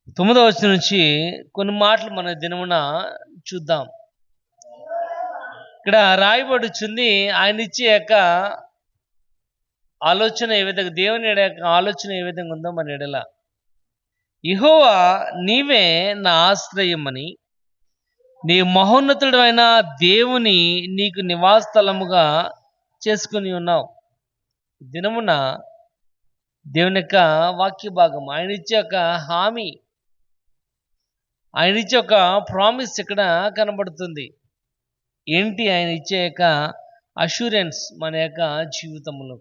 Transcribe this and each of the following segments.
9వ వచనం నుంచి కొన్ని మాటలు మన దినమున చూద్దాం. ఇక్కడ రాయబడుచుంది ఆయన ఇచ్చే యొక్క ఆలోచన ఏ విధంగా, దేవుని యొక్క ఆలోచన ఏ విధంగా ఉందో మన ఎడల. యెహోవా నీవే నా ఆశ్రయమని, నీ మహోన్నతుడైన దేవుని నీకు నివాసస్థలముగా చేసుకుని ఉన్నావు. దినమున దేవుని యొక్క వాక్య భాగం, ఆయన ఇచ్చే ఒక హామీ, ఆయన ఇచ్చే ఒక ప్రామిస్ ఇక్కడ కనబడుతుంది. ఏంటి ఆయన ఇచ్చే యొక్క అష్యూరెన్స్ మన యొక్క జీవితంలో?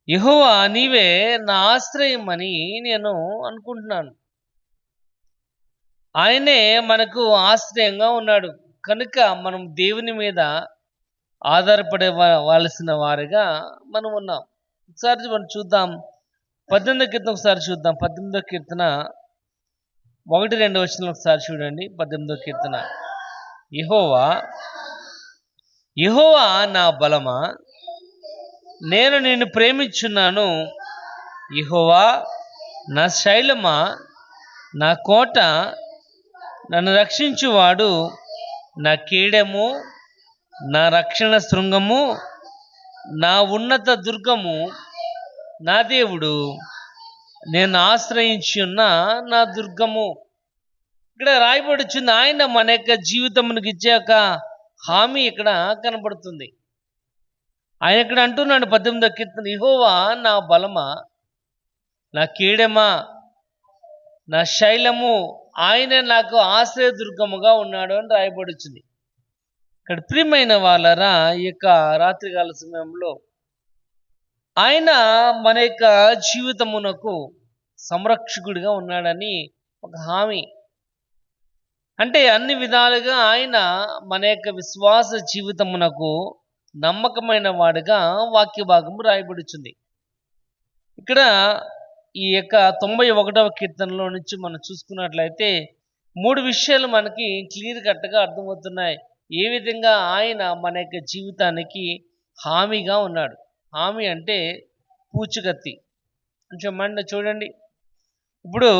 యెహోవా నీవే నా ఆశ్రయం అని నేను అనుకుంటున్నాను. ఆయనే మనకు ఆశ్రయంగా ఉన్నాడు కనుక మనం దేవుని మీద ఆధారపడే వాల్సిన వారిగా మనం ఉన్నాం. ఒకసారి మనం చూద్దాం, 18వ కీర్తన ఒకసారి చూద్దాం. 18వ కీర్తన 1-2 వచనాలు ఒకసారి చూడండి. 18వ కీర్తన. యెహోవా యెహోవా నా బలమా, నేను నిన్ను ప్రేమించున్నాను. యెహోవా నా శైలమా, నా కోట, నన్ను రక్షించువాడు, నా కీడెము, నా రక్షణ శృంగము, నా ఉన్నత దుర్గము, నా దేవుడు, నేను ఆశ్రయించి ఉన్న నా దుర్గము. ఇక్కడ రాయబడుచుంది ఆయన మన యొక్క జీవితమునికి ఇచ్చే ఒక హామీ ఇక్కడ కనబడుతుంది. ఆయన ఇక్కడ అంటున్నాడు 18వ కీర్తన, యెహోవా నా బలమా, నా కీడెమా, నా శైలము, ఆయన నాకు ఆశ్రయదుర్గముగా ఉన్నాడు అని రాయబడుచుంది. ఇక్కడ ప్రియమైన వాళ్ళరా, ఈ యొక్క రాత్రికాల సమయంలో ఆయన మన యొక్క జీవితమునకు సంరక్షకుడిగా ఉన్నాడని ఒక హామీ. అంటే అన్ని విధాలుగా ఆయన మన యొక్క విశ్వాస జీవితమునకు నమ్మకమైన వాడిగా వాక్య భాగము రాయబడుచుంది. ఇక్కడ ఈ యొక్క 91వ కీర్తనలో నుంచి మనం చూసుకున్నట్లయితే 3 విషయాలు మనకి క్లియర్ కట్గా అర్థమవుతున్నాయి. ఏ విధంగా ఆయన మన యొక్క జీవితానికి హామీగా ఉన్నాడు. హామీ అంటే పూచుకత్తి. కొంచెం చూడండి, ఇప్పుడు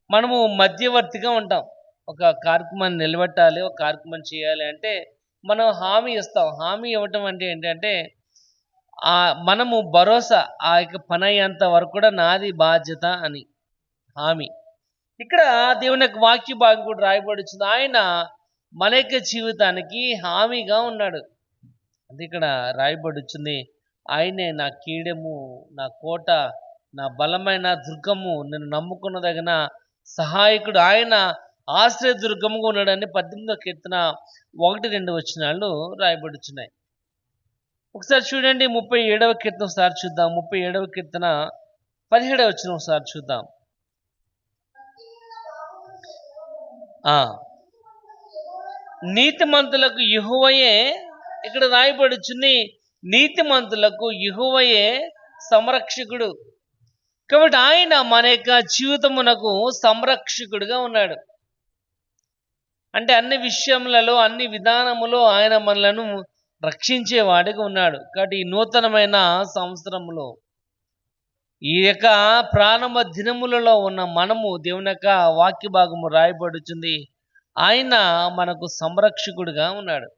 మనము మధ్యవర్తిగా ఉంటాం. ఒక కార్యక్రమాన్ని నిలబెట్టాలి, ఒక కార్యక్రమం చేయాలి అంటే మనం హామీ ఇస్తాం. హామీ ఇవ్వటం అంటే ఏంటంటే మనము భరోసా, ఆ యొక్క పని అయ్యేంత వరకు కూడా నాది బాధ్యత అని హామీ. ఇక్కడ దేవుని యొక్క వాక్య భాగం కూడా రాయబడుతుంది, ఆయన మన యొక్క జీవితానికి హామీగా ఉన్నాడు. అది ఇక్కడ రాయబడుతుంది, ఆయనే నా కీడెము, నా కోట, నా బలమైన దుర్గము, నేను నమ్ముకున్నదగిన సహాయకుడు, ఆయన ఆశ్రయ దుర్గముగా ఉన్నాడని 18వ కీర్తన 1-2 వచనాలు రాయబడుచున్నాయి. ఒకసారి చూడండి, 37వ కీర్తన ఒకసారి చూద్దాం. 37వ కీర్తన 17వ వచనం ఒకసారి చూద్దాం. నీతిమంతులకు యెహోవాయే, ఇక్కడ రాయబడుచుంది, నీతిమంతులకు యెహోవాయే సంరక్షకుడు. కాబట్టి ఆయన మన యొక్క జీవితమునకు సంరక్షకుడుగా ఉన్నాడు. అంటే అన్ని విషయములలో, అన్ని విధానములో ఆయన మనలను రక్షించేవాడిగా ఉన్నాడు. కాబట్టి ఈ నూతనమైన సంవత్సరంలో, ఈ యొక్క ప్రారంభ దినములలో ఉన్న మనము, దేవుని యొక్క వాక్య భాగము రాయబడుచుంది, ఆయన మనకు సంరక్షకుడుగా ఉన్నాడు.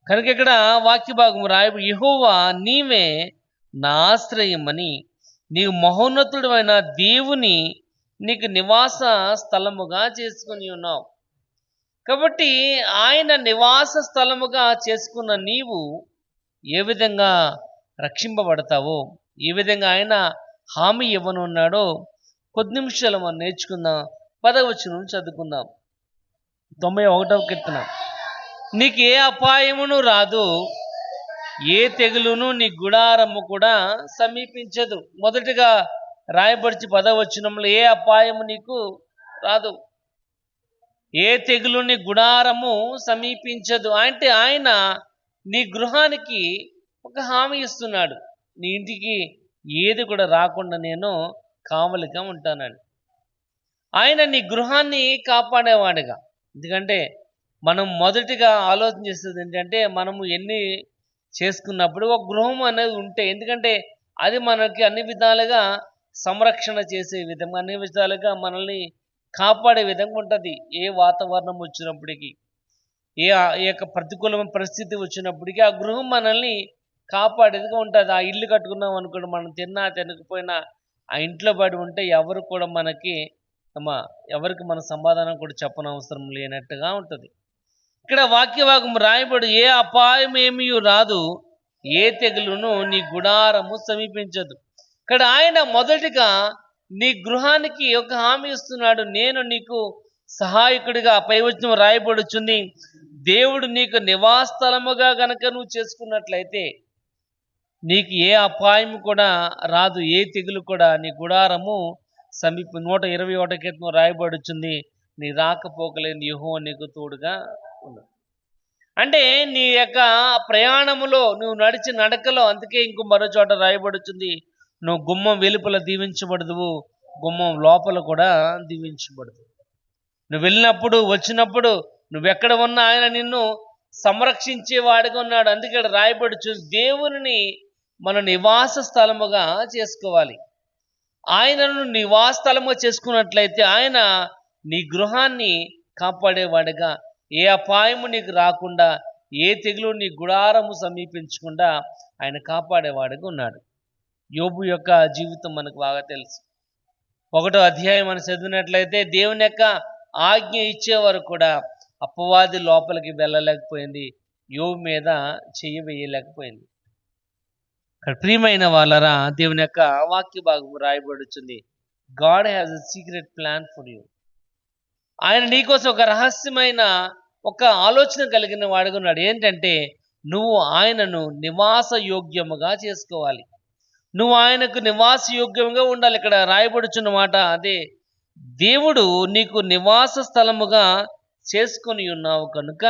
కనుక ఇక్కడ వాక్య భాగము యెహోవా నీవే నా ఆశ్రయమని, నీవు మహోన్నతుడు అయిన దేవుని నీకు నివాస స్థలముగా చేసుకుని ఉన్నావు. కాబట్టి ఆయన నివాస స్థలముగా చేసుకున్న నీవు ఏ విధంగా రక్షింపబడతావో, ఏ విధంగా ఆయన హామీ ఇవ్వనున్నాడో కొద్ది నిమిషాలు మనం నేర్చుకుందాం. 10వ వచనం చదువుకుందాం. 91వ కీర్తన. నీకు ఏ అపాయమును రాదు, ఏ తెగులును నీ గుడారము కూడా సమీపించదు. మొదటిగా రాయబడిచి 10వ వచనంలో ఏ అపాయము నీకు రాదు, ఏ తెగులు నీ గుడారము సమీపించదు అంటే ఆయన నీ గృహానికి ఒక హామీ ఇస్తున్నాడు. నీ ఇంటికి ఏది కూడా రాకుండా నేను కావలిగా ఉంటానని. ఆయన నీ గృహాన్ని కాపాడేవాడిగా. ఎందుకంటే మనం మొదటిగా ఆలోచన చేసేది ఏంటంటే, మనము ఎన్ని చేసుకున్నప్పుడు ఒక గృహం అనేది ఉంటే, ఎందుకంటే అది మనకి అన్ని విధాలుగా సంరక్షణ చేసే విధంగా అన్ని విధాలుగా మనల్ని కాపాడే విధంగా ఉంటుంది. ఏ వాతావరణం వచ్చినప్పటికీ, ఏ యొక్క ప్రతికూలమైన పరిస్థితి వచ్చినప్పటికీ ఆ గృహం మనల్ని కాపాడేదిగా ఉంటుంది. ఆ ఇల్లు కట్టుకున్నాం అనుకోండి, మనం తిన్నా తినకపోయినా ఆ ఇంట్లో పడి ఉంటే ఎవరు కూడా మనకి అమ్మ ఎవరికి మన సమాధానం కూడా చెప్పనవసరం లేనట్టుగా ఉంటుంది. ఇక్కడ వాక్యభాగం రాయబడి ఏ అపాయం ఏమీ రాదు, ఏ తెగులును నీ గుడారము సమీపించదు. ఇక్కడ ఆయన మొదటిగా నీ గృహానికి ఒక హామీ ఇస్తున్నాడు. నేను నీకు సహాయకుడిగా, పై వచనం రాయబడుచుంది, దేవుడు నీకు నివాసస్థలముగా గనక నువ్వు చేసుకున్నట్లయితే నీకు ఏ అపాయం కూడా రాదు, ఏ తెగులు కూడా నీ గుడారము సమీప 121 కీర్తన రాయబడుచుంది, నీ రాకపోకలేని యెహోవా నీకు తోడుగా ఉన్నాడు. అంటే నీ యొక్క ప్రయాణములో నువ్వు నడిచి నడకలో, అందుకే ఇంకో మరో చోట రాయబడుచుంది, నువ్వు గుమ్మం వెలుపల దీవించబడదువు, గుమ్మం లోపల కూడా దీవించబడదు. నువ్వు వెళ్ళినప్పుడు వచ్చినప్పుడు నువ్వెక్కడ ఉన్నా ఆయన నిన్ను సంరక్షించే వాడిగా ఉన్నాడు. అందుకే ఇక్కడ రాయబడుచు దేవుని మన నివాస స్థలముగా చేసుకోవాలి. ఆయనను నివాస స్థలముగా చేసుకున్నట్లయితే ఆయన నీ గృహాన్ని కాపాడేవాడిగా, ఏ అపాయము నీకు రాకుండా, ఏ తెగులు నీ గుడారము సమీపించకుండా ఆయన కాపాడేవాడిగా ఉన్నాడు. యోబు యొక్క జీవితం మనకు బాగా తెలుసు. 1వ అధ్యాయం మనం చదివినట్లయితే దేవుని యొక్క ఆజ్ఞ ఇచ్చేవారు కూడా అపవాది లోపలికి వెళ్ళలేకపోయింది, యోబు మీద చెయ్యి వేయలేకపోయింది. ఇక్కడ ప్రియమైన వాళ్ళరా, దేవుని యొక్క వాక్య భాగం రాయబడుతుంది, God has a secret plan for you. ఆయన నీకోసం ఒక రహస్యమైన ఒక ఆలోచన కలిగిన వాడుగా ఉన్నాడు. ఏంటంటే నువ్వు ఆయనను నివాస యోగ్యముగా చేసుకోవాలి, నువ్వు ఆయనకు నివాస యోగ్యంగా ఉండాలి. ఇక్కడ రాయబడుచున్న మాట అదే, దేవుడు నీకు నివాస స్థలముగా చేసుకొని ఉన్నావు కనుక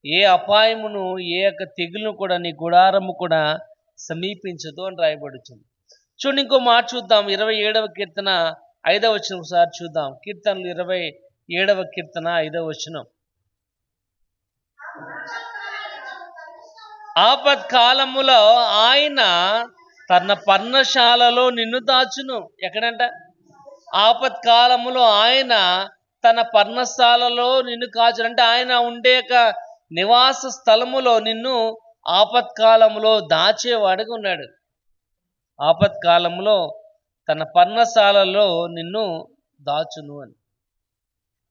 ఏ అపాయమును, ఏ యొక్క తెగులను కూడా నీ గుడారము కూడా సమీపించదు అని రాయబడుచుంది. చూడండి, ఇంకో మాట చూద్దాం. 27వ కీర్తన 5వ వచనం ఒకసారి చూద్దాం. కీర్తనలు 27వ కీర్తన 5వ వచనం. ఆపత్కాలములో ఆయన తన పర్ణశాలలో నిన్ను దాచును. ఎక్కడంట? ఆపత్కాలములో ఆయన తన పర్ణశాలలో నిన్ను కాచును. అంటే ఆయన ఉండే నివాస స్థలములో నిన్ను ఆపత్కాలములో దాచేవాడిగా ఉన్నాడు. ఆపత్కాలంలో తన పర్ణశాలలో నిన్ను దాచును అని.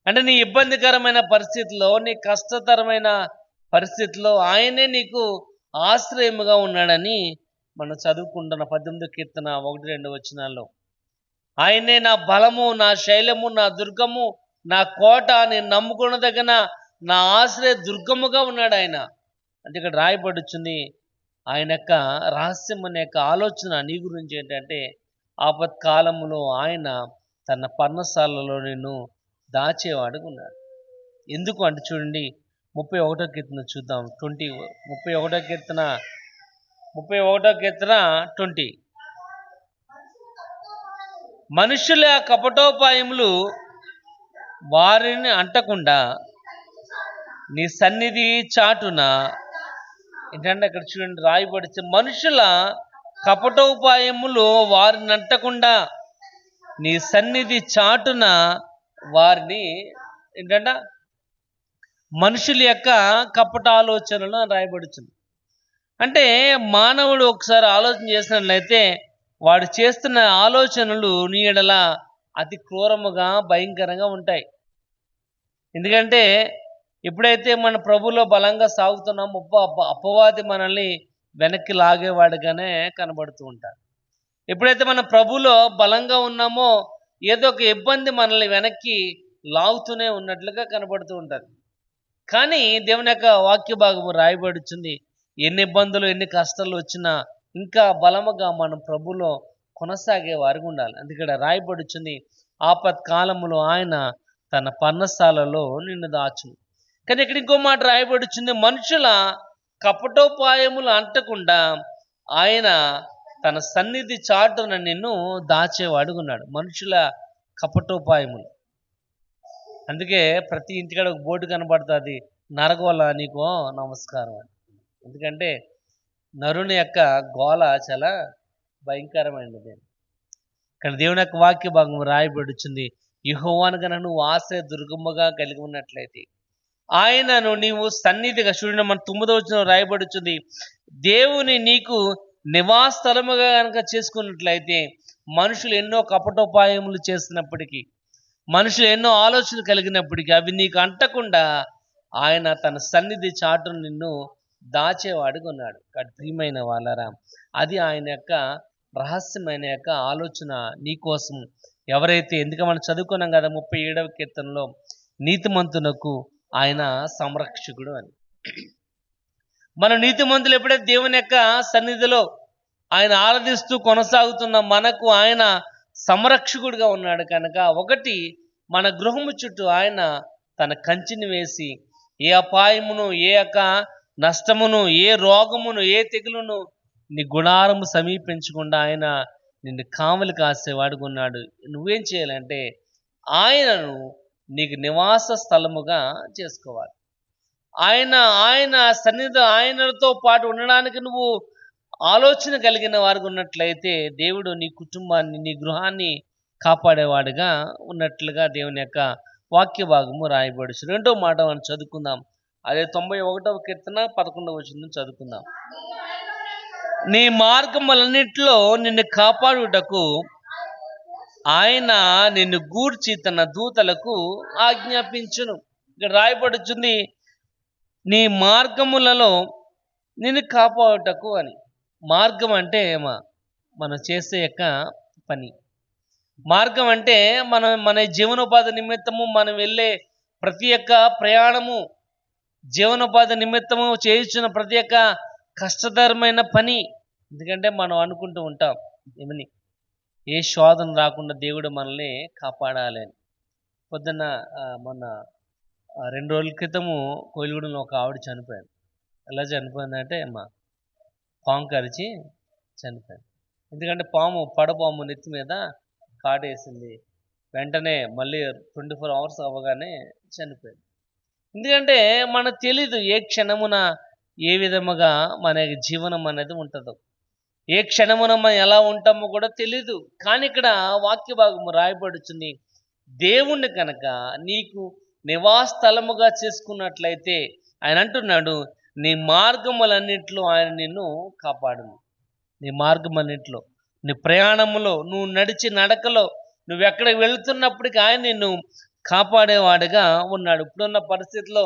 అంటే నీ ఇబ్బందికరమైన పరిస్థితిలో, నీ కష్టతరమైన పరిస్థితిలో ఆయనే నీకు ఆశ్రయముగా ఉన్నాడని మనం చదువుకుంటున్న 18వ కీర్తన 1-2 వచనాల్లో. ఆయనే నా బలము, నా శైలము, నా దుర్గము, నా కోట, నేను నమ్ముకున్నదగిన నా ఆశ్రయ దుర్గముగా ఉన్నాడు ఆయన. అంటే ఇక్కడ రాయబడుచుంది ఆయన యొక్క రహస్యం అనే యొక్క ఆలోచన నీ గురించి ఏంటంటే, ఆపత్కాలములో ఆయన తన పర్ణశాలలో నిన్ను దాచేవాడుగా ఉన్నాడు. ఎందుకు అంటే చూడండి, 31వ కీర్తన చూద్దాం. 31వ కీర్తన 20. మనుషుల కపటోపాయములు వారిని అంటకుండా నీ సన్నిధి చాటున, ఏంటంటే అక్కడ చూడండి రాయబడితే, మనుషుల కపటోపాయములు వారిని అంటకుండా నీ సన్నిధి చాటున వారిని, ఏంటంట మనుషుల యొక్క కపటాలోచనలు రాయబడుతుంది. అంటే మానవుడు ఒకసారి ఆలోచన చేసినట్లయితే వాడు చేస్తున్న ఆలోచనలు నీ ఎడల అతి క్రూరముగా, భయంకరంగా ఉంటాయి. ఎందుకంటే ఎప్పుడైతే మన ప్రభులో బలంగా సాగుతున్నామో అపవాది మనల్ని వెనక్కి లాగేవాడుగానే కనబడుతూ ఉంటాడు. ఎప్పుడైతే మన ప్రభులో బలంగా ఉన్నామో ఏదో ఒక ఇబ్బంది మనల్ని వెనక్కి లాగుతూనే ఉన్నట్లుగా కనబడుతూ ఉంటుంది. కానీ దేవుని యొక్క వాక్య భాగము రాయబడుచుంది, ఎన్ని ఇబ్బందులు, ఎన్ని కష్టాలు వచ్చినా ఇంకా బలముగా మనం ప్రభులో కొనసాగే వారికి ఉండాలి. అందుకే రాయబడుచుంది, ఆపత్కాలములో ఆయన తన పర్ణశాలలో నిన్ను దాచును. కానీ ఇక్కడ ఇంకో మాట రాయబడుచుంది, మనుషుల కపటోపాయములు అంటకుండా ఆయన తన సన్నిధి చాటున నిన్ను దాచేవాడుగున్నాడు. మనుషుల కపటోపాయములు. అందుకే ప్రతి ఇంటికాడ ఒక బోర్డు కనబడుతుంది, నరగోళ నీకు నమస్కారం అని. ఎందుకంటే నరుని యొక్క గోల చాలా భయంకరమైనది. ఇక్కడ దేవుని యొక్క వాక్య భాగం రాయబడుచుంది. యెహోవాను గనుక నువ్వు ఆశ్రయ దుర్గముగా కలిగి ఉన్నట్లయితే, ఆయనను నీవు సన్నిధిగా, చూడండి మన 9వ వచనం రాయబడుచుంది, దేవుని నీకు నివాస స్థలముగా కనుక చేసుకున్నట్లయితే, మనుషులు ఎన్నో కపటోపాయములు చేసినప్పటికీ, మనుషులు ఎన్నో ఆలోచనలు కలిగినప్పటికీ అవి నీకు అంటకుండా ఆయన తన సన్నిధి చాటును నిన్ను దాచేవాడుగా ఉన్నాడు. ప్రియమైన వాళ్ళరా, అది ఆయన యొక్క రహస్యమైన యొక్క ఆలోచన నీకోసం. ఎవరైతే, ఎందుకంటే మనం చదువుకున్నాం కదా 37వ కీర్తనలో, నీతిమంతునకు ఆయన సంరక్షకుడు అని. మన నీతిమంతులు ఎప్పుడైతే దేవుని యొక్క సన్నిధిలో ఆయన ఆరాధిస్తూ కొనసాగుతున్న మనకు ఆయన సంరక్షకుడిగా ఉన్నాడు కనుక, ఒకటి, మన గృహము చుట్టూ ఆయన తన కంచిని వేసి ఏ అపాయమును, ఏ యొక్క నష్టమును, ఏ రోగమును, ఏ తెగులును నీ గుడారము సమీపించకుండా ఆయన నిన్ను కావలి కాసేవాడుగా ఉన్నాడు. నువ్వేం చేయాలంటే ఆయనను నీకు నివాస స్థలముగా చేసుకోవాలి. ఆయన సన్నిధి, ఆయనతో పాటు ఉండడానికి నువ్వు ఆలోచన కలిగిన వారికి ఉన్నట్లయితే దేవుడు నీ కుటుంబాన్ని, నీ గృహాన్ని కాపాడేవాడుగా ఉన్నట్లుగా దేవుని యొక్క వాక్య భాగము రాయబడుచు. రెండో మాట మనం చదువుకుందాం. అదే 91వ కీర్తన 11వ వచనం చదువుకుందాం. నీ మార్గములన్నిటిలో నిన్ను కాపాడుటకు ఆయన నిన్ను గూర్చి తన దూతలకు ఆజ్ఞాపించును. ఇక్కడ రాయబడుచుంది, నీ మార్గములలో నిన్ను కాపాడుటకు అని. మార్గం అంటే మనం చేసే యొక్క పని. మార్గం అంటే మన జీవనోపాధి నిమిత్తము మనం వెళ్ళే ప్రతి ఒక్క ప్రయాణము, జీవనోపాధి నిమిత్తము చేయుచున్న ప్రతి ఒక్క కష్టతరమైన పని. ఎందుకంటే మనం అనుకుంటూ ఉంటాం, ఏమని, ఏ శోధన రాకుండా దేవుడు మనల్ని కాపాడాలి అని. పొద్దున్న మొన్న 2 రోజుల క్రితము కోయిలగూడెంలో ఒక ఆవిడ చనిపోయారు. ఎలా చనిపోయిందంటే పాము కరిచి చనిపోయింది. ఎందుకంటే పడపాము నెత్తి మీద కాటేసింది. వెంటనే మళ్ళీ 24 అవర్స్ అవ్వగానే చనిపోయింది. ఎందుకంటే మనకు తెలీదు ఏ క్షణమున ఏ విధముగా మన జీవనం అనేది ఉంటుందో, ఏ క్షణమున మనం ఎలా ఉంటామో కూడా తెలీదు. కానీ ఇక్కడ వాక్య భాగము రాయబడుచుంది, దేవుణ్ణి కనుక నీకు నివాస స్థలముగా చేసుకున్నట్లయితే ఆయన అంటున్నాడు, నీ మార్గములన్నింటిలో ఆయన నిన్ను కాపాడును. నీ మార్గమన్నింటిలో, నీ ప్రయాణములో, నువ్వు నడిచి నడకలో, నువ్వు ఎక్కడికి వెళుతున్నప్పటికీ ఆయన నిన్ను కాపాడేవాడుగా ఉన్నాడు. ఇప్పుడున్న పరిస్థితిలో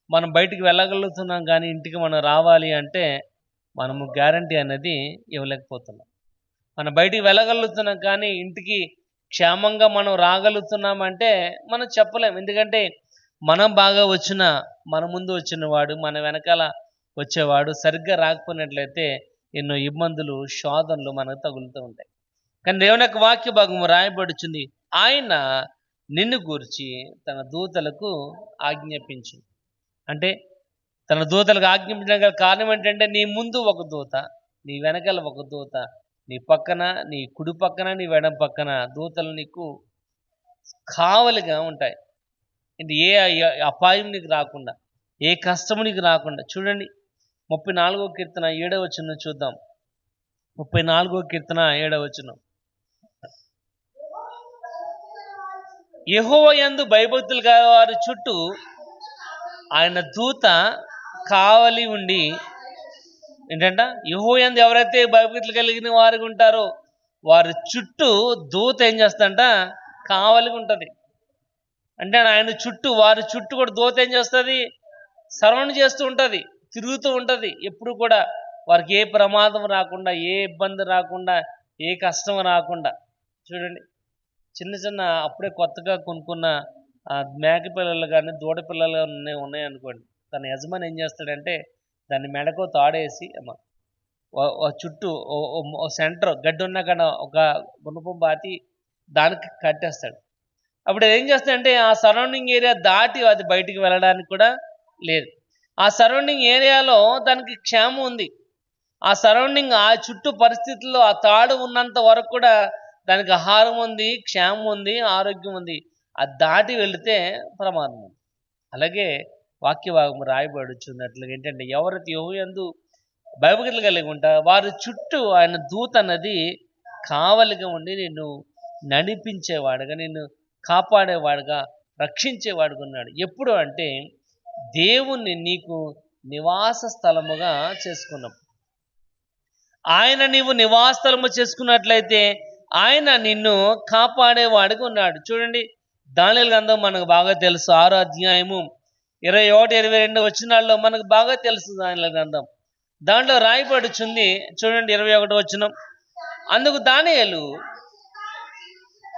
మనం బయటికి వెళ్ళగలుగుతున్నాం, కానీ ఇంటికి మనం రావాలి అంటే మనము గ్యారంటీ అనేది ఇవ్వలేకపోతున్నాం. మనం బయటికి వెళ్ళగలుగుతున్నాం, కానీ ఇంటికి క్షేమంగా మనం రాగలుగుతున్నామంటే మనం చెప్పలేం. ఎందుకంటే మనం బాగా వచ్చిన, మన ముందు వచ్చిన వాడు, మన వెనకాల వచ్చేవాడు సరిగ్గా రాకపోయినట్లయితే ఎన్నో ఇబ్బందులు, శోధనలు మనకు తగులుతూ ఉంటాయి. కానీ దేవుని యొక్క వాక్య భాగం రాయబడుచుంది, ఆయన నిన్ను గూర్చి తన దూతలకు ఆజ్ఞాపించు. అంటే తన దూతలకు ఆజ్ఞాపించడం గల కారణం ఏంటంటే, నీ ముందు ఒక దూత, నీ వెనకాల ఒక దూత, నీ పక్కన, నీ కుడి పక్కన, నీ ఎడమ పక్కన దూతలు నీకు కావలిగా ఉంటాయి. అంటే ఏ అపాయం నీకు రాకుండా, ఏ కష్టము నీకు రాకుండా. చూడండి 34వ కీర్తన 7వ వచనం చూద్దాం. 34వ కీర్తన 7వ వచనం. యెహోవా యందు భయభక్తులు గల వారి చుట్టూ ఆయన దూత కావలి ఉండి, ఏంటంట, యెహోవా యందు ఎవరైతే భయభక్తులు కలిగిన వారికి ఉంటారో వారి చుట్టూ దూత ఏం చేస్తుందంట, కావలిగా ఉంటుంది. అంటే ఆయన చుట్టూ, వారి చుట్టూ కూడా దూత ఏం చేస్తుంది, సరౌండ్ చేస్తూ ఉంటుంది, తిరుగుతూ ఉంటుంది. ఎప్పుడు కూడా వారికి ఏ ప్రమాదం రాకుండా, ఏ ఇబ్బంది రాకుండా, ఏ కష్టం రాకుండా. చూడండి, చిన్న చిన్న అప్పుడే కొత్తగా కొనుక్కున్న మేక పిల్లలు కానీ దూడ పిల్లలు ఉన్నాయనుకోండి, తన యజమాని ఏం చేస్తాడంటే దాన్ని మెడకో తాడేసి చుట్టూ సెంటర్ గడ్డి ఉన్న కాడ ఒక గుణపం బాతి దానికి కట్టేస్తాడు. అప్పుడు ఏం చేస్తాడంటే ఆ సరౌండింగ్ ఏరియా దాటి అది బయటికి వెళ్ళడానికి కూడా లేదు. ఆ సరౌండింగ్ ఏరియాలో దానికి క్షేమం ఉంది. ఆ సరౌండింగ్, ఆ చుట్టూ పరిస్థితుల్లో ఆ తాడు ఉన్నంత వరకు కూడా దానికి ఆహారం ఉంది, క్షేమం ఉంది, ఆరోగ్యం ఉంది. అది దాటి వెళితే ప్రమాదం ఉంది. అలాగే వాక్య భాగం రాయబడుచున్నట్లుగా ఏంటంటే, ఎవరైతే యెహోవా యందు భయభక్తులు కలిగి ఉంటారో వారి చుట్టూ ఆయన దూత అన్నది కావలిగా ఉండి నిన్ను నడిపించేవాడుగా, నిన్ను కాపాడేవాడుగా, రక్షించేవాడుగా ఉన్నాడు. ఎప్పుడు అంటే దేవుణ్ణి నీకు నివాస స్థలముగా చేసుకున్నాం. ఆయన నీవు నివాస స్థలము చేసుకున్నట్లయితే ఆయన నిన్ను కాపాడేవాడుగా ఉన్నాడు. చూడండి, దానియేలు గ్రంథం మనకు బాగా తెలుసు. 6వ అధ్యాయము 21, 22 వచనాల్లో మనకు బాగా తెలుసు దానియేలు గ్రంథం. దాంట్లో రాయబడుచుంది చూడండి, 21 వచనం. అందుకు దానియేలు,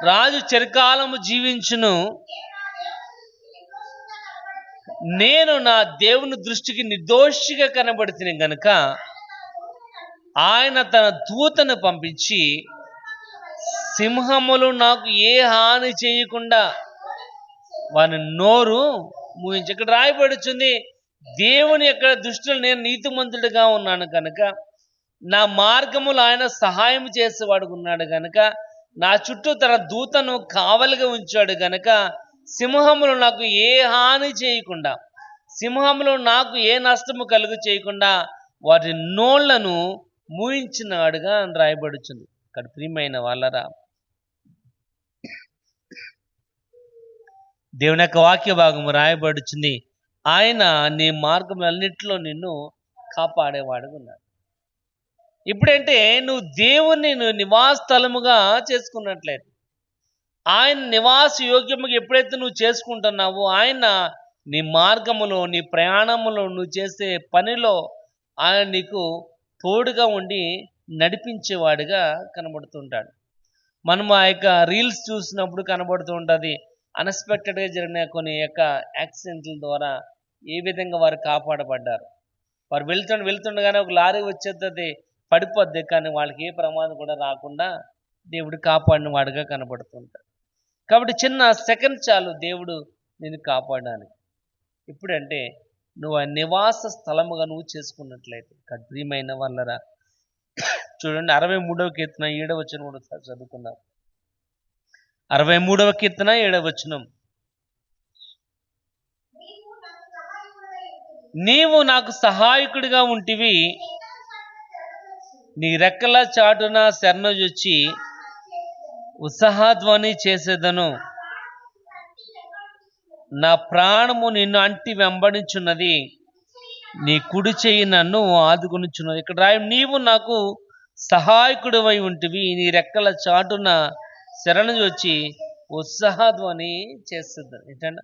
రాజు చిరకాలము జీవించును, నేను నా దేవుని దృష్టికి నిర్దోషిగా కనబడితిని గనుక ఆయన తన దూతను పంపించి సింహములు నాకు ఏ హాని చేయకుండా వాని నోరు మూయించి. ఇక్కడ రాయబడుచుంది, దేవుని యొక్క దృష్టిలో నేను నీతిమంతుడిగా ఉన్నాను కనుక, నా మార్గములు ఆయన సహాయం చేసేవాడు ఉన్నాడు కనుక, నా చుట్టూ తన దూతను కావలిగా ఉంచాడు కనుక సింహములు నాకు ఏ హాని చేయకుండా, సింహములు నాకు ఏ నష్టము కలుగు చేయకుండా వాటి నోళ్లను మూయించినాడుగా అని రాయబడుచుంది. ఇక్కడ ప్రియమైన వాళ్ళరా, దేవుని యొక్క వాక్య భాగము రాయబడుచుంది, ఆయన నీ మార్గములన్నిటిలో నిన్ను కాపాడేవాడుగా ఉన్నాడు. ఇప్పుడంటే నువ్వు దేవుణ్ణి నువ్వు నివాస స్థలముగా చేసుకున్నట్లయితే, ఆయన నివాస యోగ్యముగా ఎప్పుడైతే నువ్వు చేసుకుంటున్నావో, ఆయన నీ మార్గములో, నీ ప్రయాణములో, నువ్వు చేసే పనిలో ఆయన నీకు తోడుగా ఉండి నడిపించేవాడిగా కనబడుతుంటాడు. మనం ఆ యొక్క రీల్స్ చూసినప్పుడు కనబడుతూ ఉంటుంది, అన్ఎక్స్పెక్టెడ్గా జరిగిన కొన్ని యొక్క యాక్సిడెంట్ల ద్వారా ఏ విధంగా వారు కాపాడబడ్డారు. వారు వెళ్తుండగానే ఒక లారీ వచ్చేది, పడిపోద్ది, కానీ వాళ్ళకి ఏ ప్రమాదం కూడా రాకుండా దేవుడు కాపాడిన వాడుగా కనబడుతుంటాడు. కాబట్టి చిన్న సెకండ్ చాలు దేవుడు నిన్ను కాపాడడానికి. ఇప్పుడంటే నువ్వు ఆ నివాస స్థలముగా నువ్వు చేసుకున్నట్లయితే, ప్రియమైన వాళ్ళరా, చూడండి 63వ కీర్తన 7వ వచనం కూడా చదువుకుందాం. 63వ కీర్తన 7వ వచనం. నీవు నాకు సహాయకుడిగా ఉంటివి, నీ రెక్కల చాటున శరణొచ్చి ఉత్సాహధ్వని చేసేదను, నా ప్రాణము నిన్ను అంటి వెంబడించున్నది, నీ కుడి చెయ్యి నన్ను ఆదుకొనుచున్నది. ఇక్కడ నీవు నాకు సహాయకుడివై ఉంటివి, నీ రెక్కల చాటున శరణు వచ్చి ఉత్సాహధ్వని చేస్తుంది. ఏంటంటే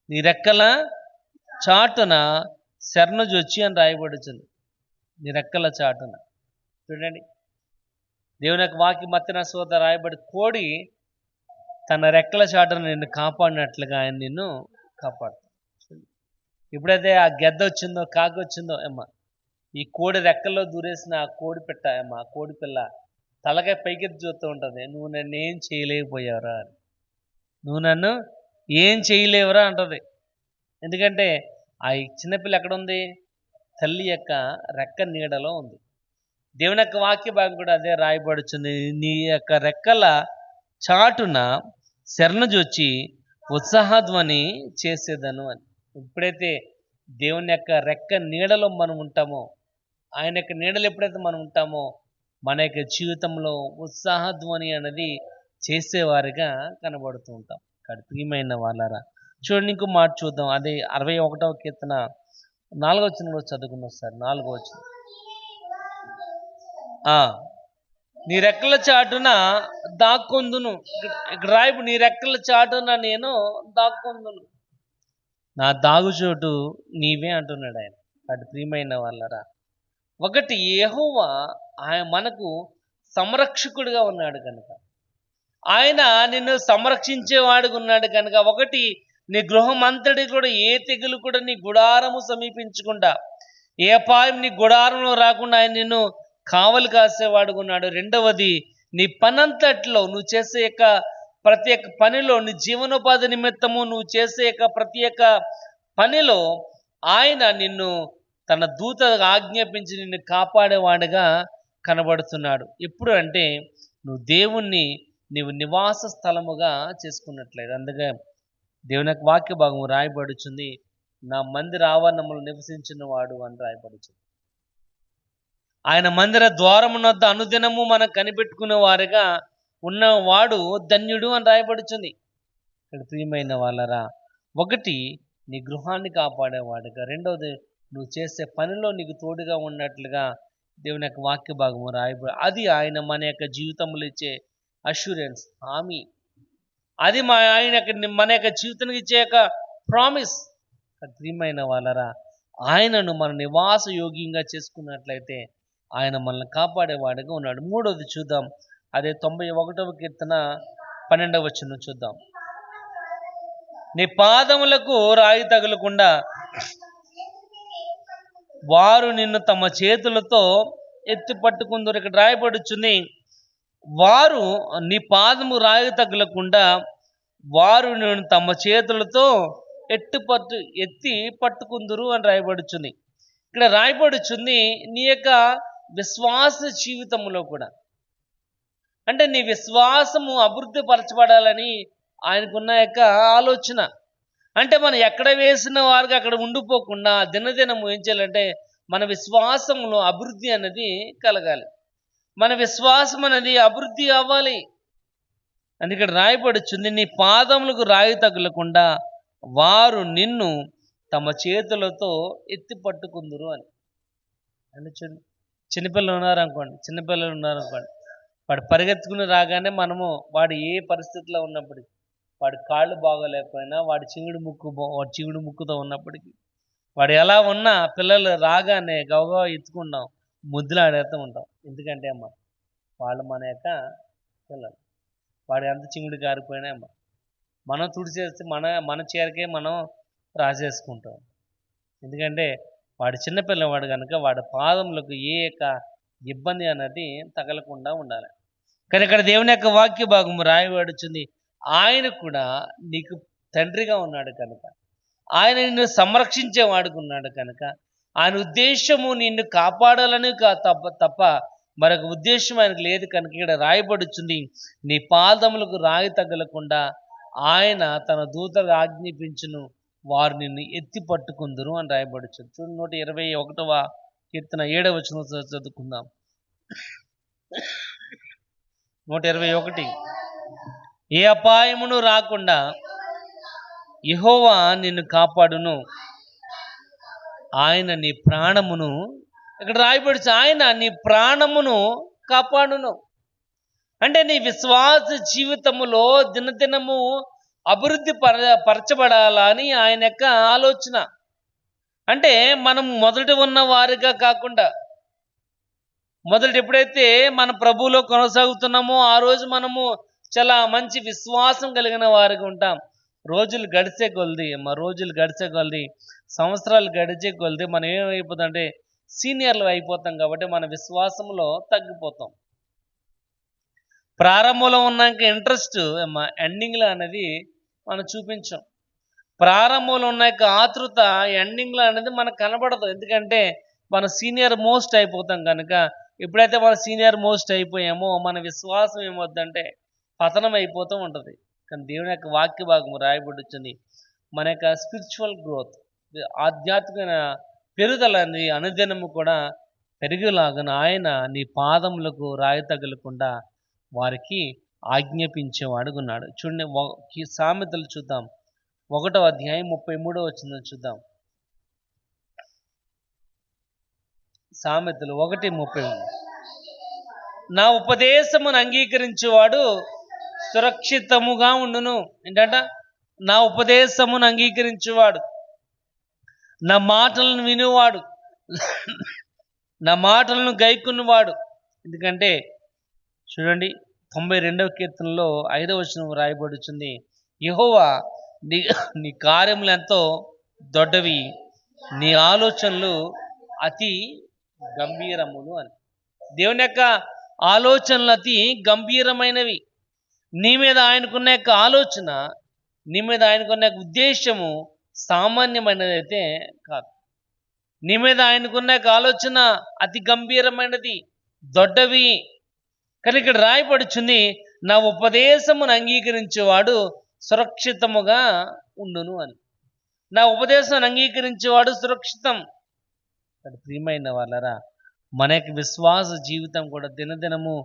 నీ రెక్కల చాటున శరణు వచ్చి అని రాయబడుతుంది. నీ రెక్కల చాటున. చూడండి, దేవుని యొక్క వాక్యం మత్తిన సోద రాయబడి, కోడి తన రెక్కల చాటున నిన్ను కాపాడినట్లుగా ఆయన నిన్ను కాపాడుతాడు. ఎప్పుడైతే ఆ గెద్ద వచ్చిందో, కాకి వచ్చిందో అమ్మ, ఈ కోడి రెక్కల్లో దూరేసిన ఆ కోడి పిట్ట అమ్మ, ఆ కోడి పిల్ల తలకాయ పైకెత్తి చూస్తూ ఉంటుంది, నువ్వు నన్ను ఏం చేయలేకపోయావురా అని. నువ్వు నన్ను ఏం చేయలేవురా అంటుంది. ఎందుకంటే ఆ చిన్నపిల్ల ఎక్కడ ఉంది? తల్లి యొక్క రెక్క నీడలో ఉంది. దేవుని యొక్క వాక్య భాగం కూడా అదే రాయబడుతుంది, నీ యొక్క రెక్కల చాటున శరణుజొచ్చి ఉత్సాహధ్వని చేసేదను అని. ఎప్పుడైతే దేవుని యొక్క రెక్క నీడలో మనం ఉంటామో, ఆయన యొక్క నీడలు ఎప్పుడైతే మనం ఉంటామో, మన యొక్క జీవితంలో ఉత్సాహధ్వని అనేది చేసేవారిగా కనబడుతూ ఉంటాం. ప్రియమైన వాళ్ళారా, చూడండి, ఇంకో మాట చూద్దాం. అదే 61వ కీర్తన 4వ వచనంలో చదువుకున్నాం సార్. 4వ వచనం. నీ రెక్కల చాటున దాక్కొందును. ఇక్కడ రాయబు, నీ రెక్కల చాటున నేను దాక్కొందును, నా దాగుచోటు నీవే అంటున్నాడు ఆయన. ప్రియమైన వాళ్ళరా, ఒకటి యెహోవా ఆయన మనకు సంరక్షకుడిగా ఉన్నాడు కనుక, ఆయన నిన్ను సంరక్షించేవాడుగా ఉన్నాడు కనుక, ఒకటి నీ గృహం అంతటి కూడా ఏ తెగులు కూడా నీ గుడారము సమీపించకుండా, ఏ అపాయం నీ గుడారంలో రాకుండా ఆయన నిన్ను కావలి కాసేవాడుగా ఉన్నాడు. రెండవది, నీ పనంతట్లో నువ్వు చేసే యొక్క ప్రతి ఒక్క పనిలో, నీ జీవనోపాధి నిమిత్తము నువ్వు చేసే యొక్క ప్రతి ఒక్క పనిలో ఆయన నిన్ను తన దూత ఆజ్ఞాపించి నిన్ను కాపాడేవాడుగా కనబడుతున్నాడు. ఎప్పుడు అంటే నువ్వు దేవుణ్ణి నీవు నివాస స్థలముగా చేసుకున్నట్లేదు. అందుకే దేవుని యొక్క వాక్య భాగం రాయబడుచుంది, నా మందిర ఆవరణములు నివసించిన వాడు అని రాయబడుచుంది. ఆయన మందిర ద్వారమునొద్ద అనుదినము మనం కనిపెట్టుకునే వారుగా ఉన్నవాడు ధన్యుడు అని రాయబడుతుంది. ఇక్కడ ప్రియమైన వాళ్ళరా, ఒకటి నీ గృహాన్ని కాపాడేవాడుగా, రెండవది నువ్వు చేసే పనిలో నీకు తోడుగా ఉన్నట్లుగా దేవుని యొక్క వాక్య భాగము రాయబడి, అది ఆయన మన యొక్క జీవితంలో ఇచ్చే అష్యూరెన్స్, హామీ. అది ఆయన మన యొక్క జీవితానికి ఇచ్చే యొక్క ప్రామిస్. ప్రియమైన వాళ్ళరా, ఆయనను మన నివాస యోగ్యంగా చేసుకున్నట్లయితే ఆయన మనల్ని కాపాడేవాడిగా ఉన్నాడు. మూడవది చూద్దాం, అదే 91వ కీర్తన 12వ వచనం చూద్దాం. నీ పాదములకు రాయి తగులకుండా వారు నిన్ను తమ చేతులతో ఎత్తి పట్టుకుందరు. ఇక్కడ రాయబడుచుంది, వారు నీ పాదము రాయి తగులకుండా వారు నిన్ను తమ చేతులతో ఎత్తి పట్టుకుందురు అని రాయబడుచుంది. ఇక్కడ రాయబడుచుంది నీ యొక్క విశ్వాస జీవితంలో కూడా, అంటే నీ విశ్వాసము అభివృద్ధి పరచబడాలని ఆయనకున్న యొక్క ఆలోచన. అంటే మనం ఎక్కడ వేసిన వారికి అక్కడ ఉండిపోకుండా దినదినము ఏం చేయాలంటే మన విశ్వాసంలో అభివృద్ధి అనేది కలగాలి, మన విశ్వాసం అనేది అభివృద్ధి అవ్వాలి. అందుకే రాయబడుచుంది, నీ పాదములకు రాయి తగులకుండా వారు నిన్ను తమ చేతులతో ఎత్తి పట్టుకుందురు అని. అంటే చిన్నపిల్లలు ఉన్నారనుకోండి, వాడు పరిగెత్తుకుని రాగానే మనము వాడు ఏ పరిస్థితిలో ఉన్నప్పటికీ, వాడి కాళ్ళు బాగోలేకపోయినా, వాడి చిగుడు ముక్కుతో ఉన్నప్పటికీ, వాడు ఎలా ఉన్నా పిల్లలు రాగానే గవగా ఎత్తుకుంటాం, ముద్దులు ఆడేస్తూ ఉంటాం. ఎందుకంటే అమ్మ వాళ్ళు మన యొక్క పిల్లలు. వాడు ఎంత చిగుడు కారిపోయినా అమ్మ మనం తుడిచేస్తే మన చీరకే మనం రాసేసుకుంటాం. ఎందుకంటే వాడు చిన్నపిల్లవాడు కనుక వాడి పాదములకు ఏ యొక్క ఇబ్బంది అనేది తగలకుండా ఉండాలి. కానీ ఇక్కడ దేవుని యొక్క వాక్య భాగం రాయబడుచుంది, ఆయన కూడా నీకు తండ్రిగా ఉన్నాడు కనుక, ఆయన నిన్ను సంరక్షించేవాడుగా ఉన్నాడు కనుక, ఆయన ఉద్దేశము నిన్ను కాపాడాలని తప్ప మరొక ఉద్దేశం ఆయనకు లేదు కనుక ఇక్కడ రాయబడుచుంది, నీ పాదములకు రాయి తగలకుండా ఆయన తన దూతలు ఆజ్ఞాపించును, వారు నిన్ను ఎత్తి పట్టుకుందురు అని రాయబడుచుంది. చూడండి 121వ కీర్తన 7వ వచనం చదువుకుందాం. 121, ఏ అపాయమును రాకుండా యెహోవా నిన్ను కాపాడును, ఆయన నీ ప్రాణమును, ఇక్కడ రాయబడుచు ఆయన నీ ప్రాణమును కాపాడును. అంటే నీ విశ్వాస జీవితములో దినదినము అభివృద్ధి పరచబడాలని ఆయన యొక్క ఆలోచన. అంటే మనం మొదట ఉన్న వారిగా కాకుండా, మొదట ఎప్పుడైతే మన ప్రభువులో కొనసాగుతున్నామో ఆ రోజు మనము చాలా మంచి విశ్వాసం కలిగిన వారిగా ఉంటాం. రోజులు గడిచే కొలది సంవత్సరాలు గడిచే కొలది మనం ఏమైపోతామంటే సీనియర్లు అయిపోతాం. కాబట్టి మన విశ్వాసంలో తగ్గిపోతాం. ప్రారంభంలో ఉన్నాక ఇంట్రెస్ట్ ఎండింగ్లో అనేది మనం చూపించాం. ప్రారంభంలో ఉన్న యొక్క ఆతృత ఎండింగ్లో అనేది మనకు కనబడదు. ఎందుకంటే మన సీనియర్ మోస్ట్ అయిపోతాం కనుక, ఎప్పుడైతే మన సీనియర్ మోస్ట్ అయిపోయామో మన విశ్వాసం ఏమవుతుందంటే పతనం అయిపోతూ ఉంటుంది. కానీ దేవుని యొక్క వాక్య భాగము రాయబడుతుంది, మన యొక్క స్పిరిచువల్ గ్రోత్, ఆధ్యాత్మిక పెరుగుదల అనేది అనుదినము కూడా పెరిగేలాగా ఆయన నీ పాదములకు రాయి తగలకుండా వారికి ఆజ్ఞాపించేవాడుగున్నాడు. చూడండి సామెతలు చూద్దాం, 1వ అధ్యాయం 33వ వచనం చూద్దాం. సామెతలు 1:33, నా ఉపదేశమును అంగీకరించేవాడు సురక్షితముగా ఉండును. ఏంటంట? నా ఉపదేశమును అంగీకరించేవాడు, నా మాటలను వినేవాడు, నా మాటలను గైకున్నవాడు. ఎందుకంటే చూడండి 92వ కీర్తనలో 5వ వచనం రాయబడుచుంది, యెహోవా నీ కార్యములు ఎంతో దొడ్డవి, నీ ఆలోచనలు అతి గంభీరములు అని. దేవుని యొక్క ఆలోచనలు అతి గంభీరమైనవి. నీ మీద ఆయనకున్న యొక్క ఆలోచన, నీ మీద ఆయనకున్న ఉద్దేశము సామాన్యమైనదైతే కాదు. నీ మీద ఆయనకున్న యొక్క ఆలోచన అతి గంభీరమైనది, దొడ్డవి. కానీ ఇక్కడ రాయబడుచుంది, నా ఉపదేశమును అంగీకరించేవాడు సురక్షితముగా ఉండును అని. నా ఉపదేశాన్ని అంగీకరించేవాడు సురక్షితం. ప్రియమైన వాళ్ళరా, మన యొక్క విశ్వాస జీవితం కూడా దినదినము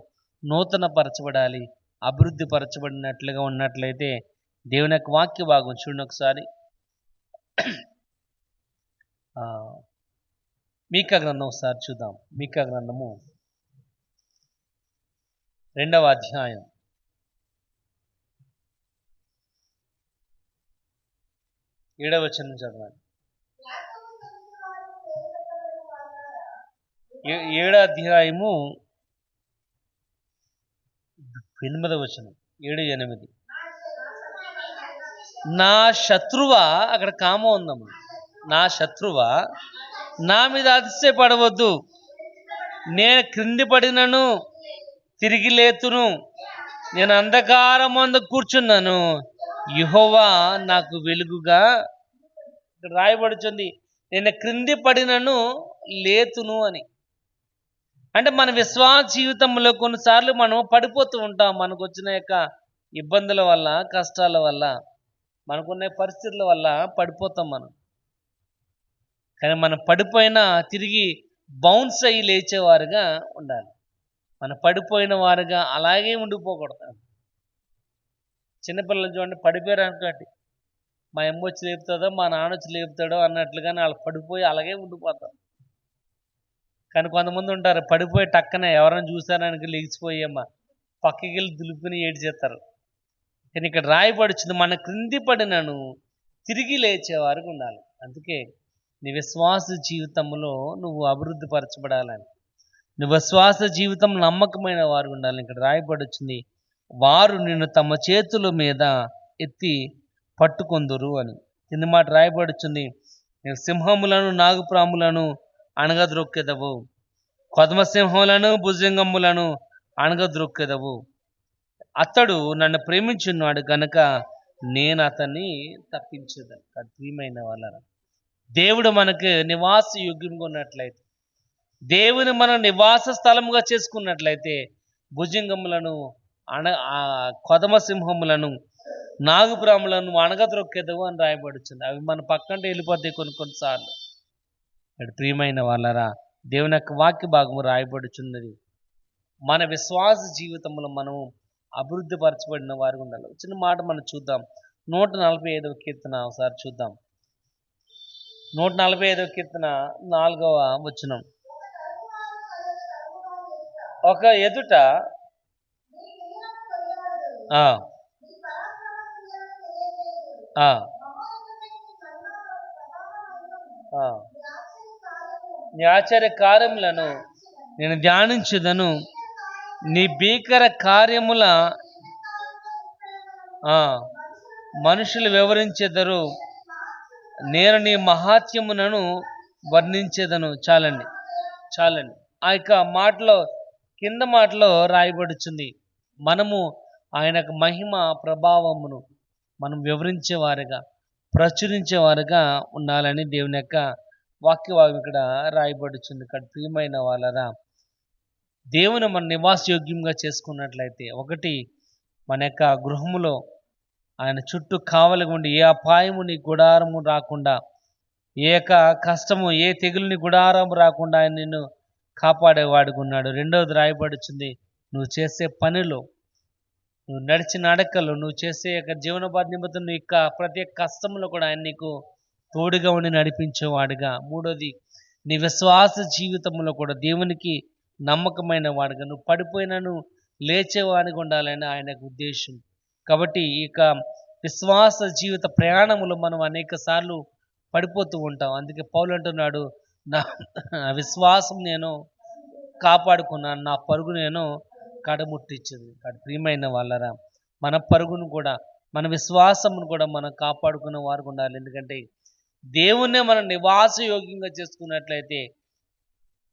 నూతన పరచబడాలి. అభివృద్ధి పరచబడినట్లుగా ఉన్నట్లయితే దేవుని యొక్క వాక్య భాగం చూడండి ఒకసారి. మీకా గ్రంథం ఒకసారి చూద్దాం. మీకా గ్రంథము 2వ అధ్యాయం 7వ వచనం చదవండి. 7వ అధ్యాయము 8వ వచనం, 7-8. నా శత్రువా, అక్కడ కామ ఉందమ్మా, నా శత్రువా నా మీద అతిశయపడవద్దు, నేను క్రింది పడినను తిరిగి లేతును, నేను అంధకారం ముందు కూర్చున్నాను, యెహోవా నాకు వెలుగుగా. ఇక్కడ రాయబడుతుంది నేను క్రింది పడినను లేతును అని. అంటే మన విశ్వాస జీవితంలో కొన్నిసార్లు మనం పడిపోతూ ఉంటాం. మనకు వచ్చిన యొక్క ఇబ్బందుల వల్ల, కష్టాల వల్ల, మనకున్న పరిస్థితుల వల్ల పడిపోతాం మనం. కానీ మనం పడిపోయినా తిరిగి బౌన్స్ అయ్యి లేచేవారుగా ఉండాలి. మన పడిపోయిన వారుగా అలాగే ఉండిపోకూడదు. చిన్నపిల్లలు చూడండి, పడిపోయారు అనుకోండి, మా అమ్మ వచ్చి లేపుతుందో మా నాన్న వచ్చి లేపుతాడో అన్నట్లుగానే వాళ్ళు పడిపోయి అలాగే ఉండిపోతారు. కానీ కొంతమంది ఉంటారు, పడిపోయి టక్కనే ఎవరైనా చూసారని లేచిపోయేమ్మా పక్కకి వెళ్ళి దులుపుకుని ఏడ్చేస్తారు. కానీ ఇక్కడ రాయబడుచుంది మన క్రింది పడినను తిరిగి లేచేవారికి ఉండాలి. అందుకే నీ విశ్వాస జీవితంలో నువ్వు అభివృద్ధి పరచబడాలని, నీ విశ్వాస జీవితం నమ్మకమైన వారు ఉండాలి. ఇక్కడ రాయబడుచుంది వారు నిన్ను తమ చేతుల మీద ఎత్తి పట్టుకొందురు అని. కింది మాట రాయబడుచుంది, సింహములను నాగుపాములను అణగద్రొక్కెదవు, కొదమసింహములను భుజంగములను అణగద్రొక్కెదవు. అతడు నన్ను ప్రేమించున్నాడు కనుక నేను అతన్ని తప్పించేదాన్ని. ప్రియమైన వాళ్ళ దేవుడు మనకు నివాస యోగ్యంగా ఉన్నట్లయితే, దేవుని మనం నివాస స్థలముగా చేసుకున్నట్లయితే భుజంగములను కొదమ సింహములను నాగుపాములను అణగద్రొక్కెదవు అని రాయబడుతుంది. అవి మన పక్కంటే వెళ్ళిపోతాయి కొన్నిసార్లు. ప్రియమైన వాళ్ళరా, దేవుని యొక్క వాక్య భాగము రాయబడుచున్నది మన విశ్వాస జీవితంలో మనం అభివృద్ధి పరచబడిన వారు ఉండాలి. చిన్న మాట మనం చూద్దాం. 145వ కీర్తన ఒకసారి చూద్దాం. 145వ కీర్తన 4వ వచనం. ఒక ఎదుట నీ ఆశ్చర్య కార్యములను నేను ధ్యానించుదను, నీ భీకర కార్యముల మనుషులు వివరించెదరు, నేను నీ మహాత్యములను వర్ణించేదను. చాలండి. ఆ యొక్క మాటలో కింద మాటలో రాయబడుచుంది, మనము ఆయన మహిమ ప్రభావమును మనం వివరించేవారుగా, ప్రచురించేవారుగా ఉండాలని దేవుని యొక్క వాక్యభాగం ఇక్కడ రాయబడుచుంది. ఇక్కడ ప్రియమైన వాళ్ళరా, దేవుని మన నివాసయోగ్యంగా చేసుకున్నట్లయితే, ఒకటి మన యొక్క గృహములో ఆయన చుట్టూ కావలిగా ఉండి ఏ అపాయము నీ గుడారము రాకుండా, ఏ యొక్క కష్టము ఏ తెగులుని గుడారము రాకుండా ఆయన నిన్ను కాపాడేవాడుగా ఉన్నాడు. రెండవది రాయబడుచుంది, నువ్వు చేసే పనిలో, నువ్వు నడిచిన నడకలు, నువ్వు చేసే యొక్క జీవనోపాధి నిమిత్తం నీ యొక్క ప్రతి కష్టంలో కూడా ఆయన నీకు తోడుగా ఉండి నడిపించేవాడుగా. మూడోది, నీ విశ్వాస జీవితంలో కూడా దేవునికి నమ్మకమైన వాడుగా, నువ్వు పడిపోయినను లేచేవాడిగా ఉండాలని ఆయన ఉద్దేశం. కాబట్టి ఈ యొక్క విశ్వాస జీవిత ప్రయాణములో మనం అనేక సార్లు పడిపోతూ ఉంటాం. అందుకే పౌలు అంటున్నాడు, నా విశ్వాసం నేను కాపాడుకున్నాను, నా పరుగు నేను కడముట్టించింది. ప్రియమైన వాళ్ళరా, మన పరుగును కూడా, మన విశ్వాసమును కూడా మనం కాపాడుకునే వారు ఉండాలి. ఎందుకంటే దేవుణ్ణే మనం నివాసయోగ్యంగా చేసుకున్నట్లయితే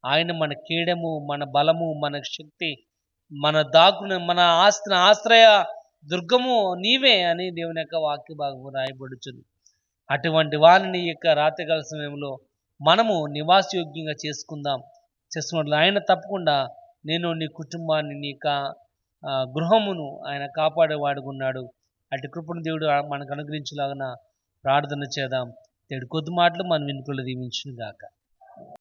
ఆయన మన కీడము, మన బలము, మన శక్తి, మన దాకున, మన ఆశ్రయ దుర్గము నీవే అని దేవుని యొక్క వాక్య భాగము రాయబడుచుంది. అటువంటి వారిని యొక్క రాత్రికాల సమయంలో మనము నివాసయోగ్యంగా చేసుకున్నట్లు ఆయన తప్పకుండా నేను నీ కుటుంబాన్ని, నీ యొక్క గృహమును ఆయన కాపాడేవాడుకున్నాడు. అటు కృపను దేవుడు మనకు అనుగ్రహించలాగిన ప్రార్థన చేద్దాం. దేవుడి కొద్ది మాటలు మనం వినుకులు దీవించును గాక.